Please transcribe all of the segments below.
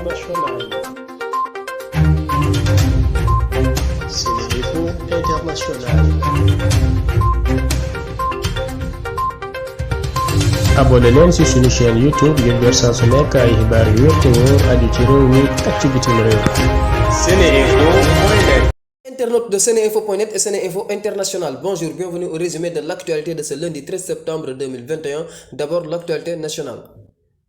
internationale. SeneInfo International. abonné leen ci suñu chaîne YouTube ngir jot saa su nekk ay xibaar yu wér te wóor aju ci réew mi ak ci bitim réew. SeneInfo.net. Internautes de SeneInfo.net et SeneInfo International, bonjour, bienvenue au résumé de l'actualité de ce lundi 13 septembre 2021. D'abord, l'actualité nationale.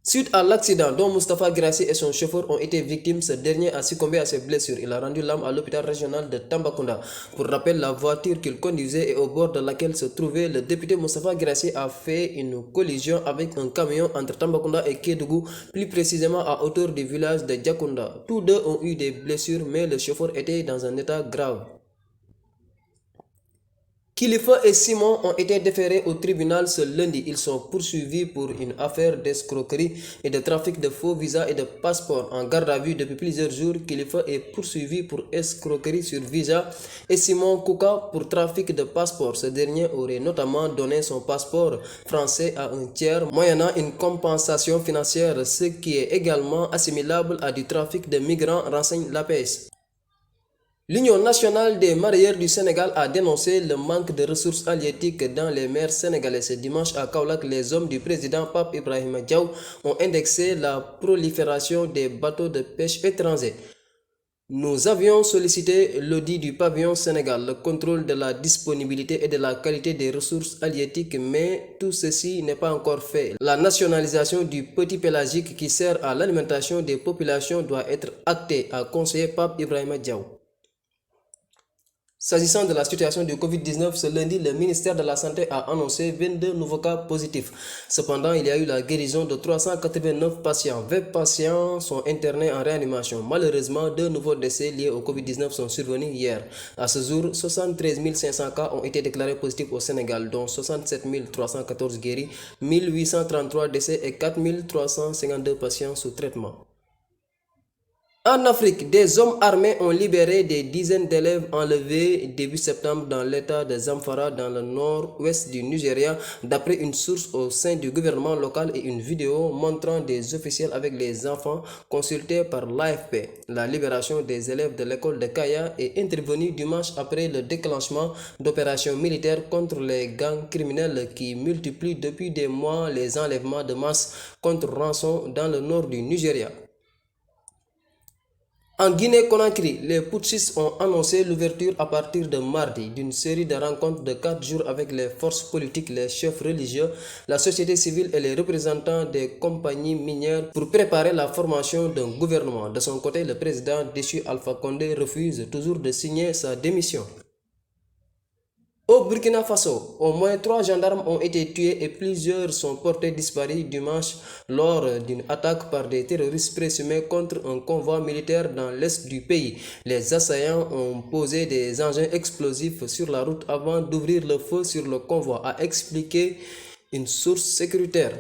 Suite à l'accident dont Moustapha Guirassy et son chauffeur ont été victimes, ce dernier a succombé à ses blessures. Il a rendu l'âme à l'hôpital régional de Tambacounda. Pour rappel, la voiture qu'il conduisait et au bord de laquelle se trouvait le député Moustapha Guirassy a fait une collision avec un camion entre Tambacounda et Kédougou, plus précisément à hauteur du village de Diakounda. Tous deux ont eu des blessures, mais le chauffeur était dans un état grave. Kilifeu et Simon ont été déférés au tribunal ce lundi. Ils sont poursuivis pour une affaire d'escroquerie et de trafic de faux visas et de passeports. En garde à vue depuis plusieurs jours, Kilifeu est poursuivi pour escroquerie sur visa et Simon Kouka pour trafic de passeports. Ce dernier aurait notamment donné son passeport français à un tiers, moyennant une compensation financière, ce qui est également assimilable à du trafic de migrants, renseigne l'APS. L'Union nationale des mareyeurs du Sénégal a dénoncé le manque de ressources halieutiques dans les mers sénégalaises. Ce dimanche à Kaolack, les hommes du président Pape Ibrahima Diaw ont indexé la prolifération des bateaux de pêche étrangers. Nous avions sollicité l'audit du pavillon Sénégal, le contrôle de la disponibilité et de la qualité des ressources halieutiques, mais tout ceci n'est pas encore fait. La nationalisation du petit pélagique qui sert à l'alimentation des populations doit être actée, a conseillé Pape Ibrahima Diaw. S'agissant de la situation du Covid-19, ce lundi, le ministère de la Santé a annoncé 22 nouveaux cas positifs. Cependant, il y a eu la guérison de 389 patients. 20 patients sont internés en réanimation. Malheureusement, 2 nouveaux décès liés au Covid-19 sont survenus hier. À ce jour, 73 500 cas ont été déclarés positifs au Sénégal, dont 67 314 guéris, 1833 décès et 4 352 patients sous traitement. En Afrique, des hommes armés ont libéré des dizaines d'élèves enlevés début septembre dans l'état de Zamfara, dans le nord-ouest du Nigeria, d'après une source au sein du gouvernement local et une vidéo montrant des officiels avec les enfants consultés par l'AFP. La libération des élèves de l'école de Kaya est intervenue dimanche après le déclenchement d'opérations militaires contre les gangs criminels qui multiplient depuis des mois les enlèvements de masse contre rançon dans le nord du Nigeria. En Guinée-Conakry, les putschistes ont annoncé l'ouverture à partir de mardi d'une série de rencontres de 4 jours avec les forces politiques, les chefs religieux, la société civile et les représentants des compagnies minières pour préparer la formation d'un gouvernement. De son côté, le président déchu Alpha Condé refuse toujours de signer sa démission. Au Burkina Faso, au moins 3 gendarmes ont été tués et plusieurs sont portés disparus dimanche lors d'une attaque par des terroristes présumés contre un convoi militaire dans l'est du pays. Les assaillants ont posé des engins explosifs sur la route avant d'ouvrir le feu sur le convoi, a expliqué une source sécuritaire.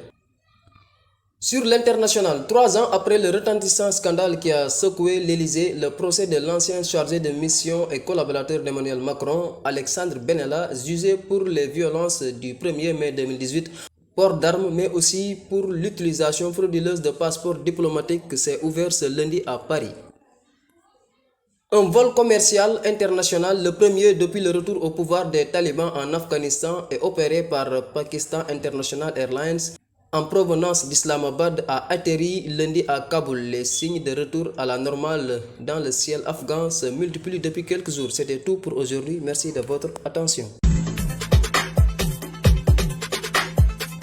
Sur l'international, 3 ans après le retentissant scandale qui a secoué l'Élysée, le procès de l'ancien chargé de mission et collaborateur d'Emmanuel Macron, Alexandre Benalla, jugé pour les violences du 1er mai 2018, port d'armes, mais aussi pour l'utilisation frauduleuse de passeports diplomatiques, s'est ouvert ce lundi à Paris. Un vol commercial international, le premier depuis le retour au pouvoir des talibans en Afghanistan, est opéré par Pakistan International Airlines en provenance d'Islamabad, a atterri lundi à Kaboul. Les signes de retour à la normale dans le ciel afghan se multiplient depuis quelques jours. C'était tout pour aujourd'hui. Merci de votre attention.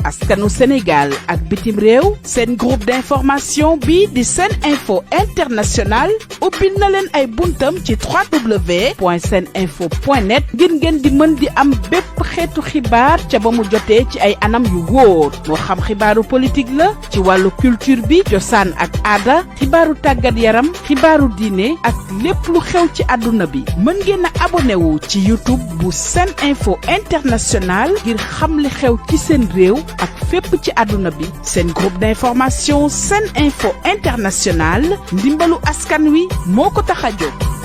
askanu Sénégal ak bitim réew seen groupe d'information bi di SeneInfo International ubbil na leen ay buntam ci www.seninfo.net ngir ngeen di mën di am bépp xeetu xibaar ca ba mu jotee ci ay anam yu wóor moo xam xibaaru politique la ci wàllu culture bi cosaan ak aada xibaaru tàggat yaram xibaaru diine ak lépp lu xew ci àdduna bi mën ngeen a abonné wu ci YouTube bu SeneInfo International ngir xam li xew ci seen réew ak fépp ci àdduna bi. Seen groupe d'information SeneInfo International ndimbalu askan wi moo ko tax a jóg.